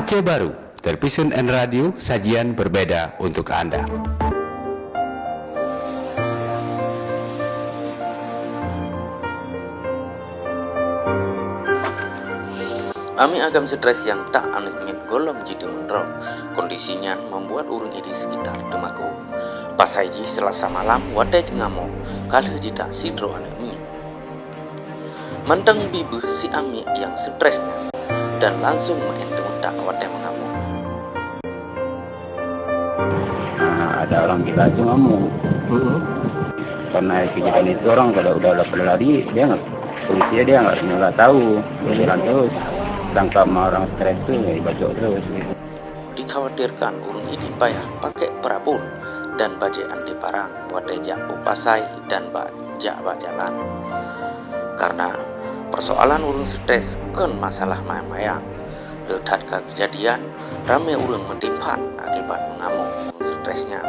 Aceh Baru, Television and Radio, sajian berbeda untuk Anda. Ami agam stres yang tak aneh mit golom jadi menrok. Kondisinya membuat urung di sekitar demaku. Pas haji Selasa malam wadai ngamo kalau jita sidro aneh mi. Mandang bibu si Ami yang stresnya dan langsung main temutak wadai mengamuk. Ada orang kita aja ngomong. Karena kejadian itu orang kalau udah pada lari dia nggak, polisi dia nggak tahu, jalan terus. Tangkap orang stres tuh ya dibacok terus. Dikhawatirkan urung ini payah pakai perabot dan bajai anti parang wadai jak upasai dan bajak jalan. Karena persoalan urung stres kan masalah mayang-mayang. Letak kejadian ramai urung mentimpan akibat mengamuk urung stresnya.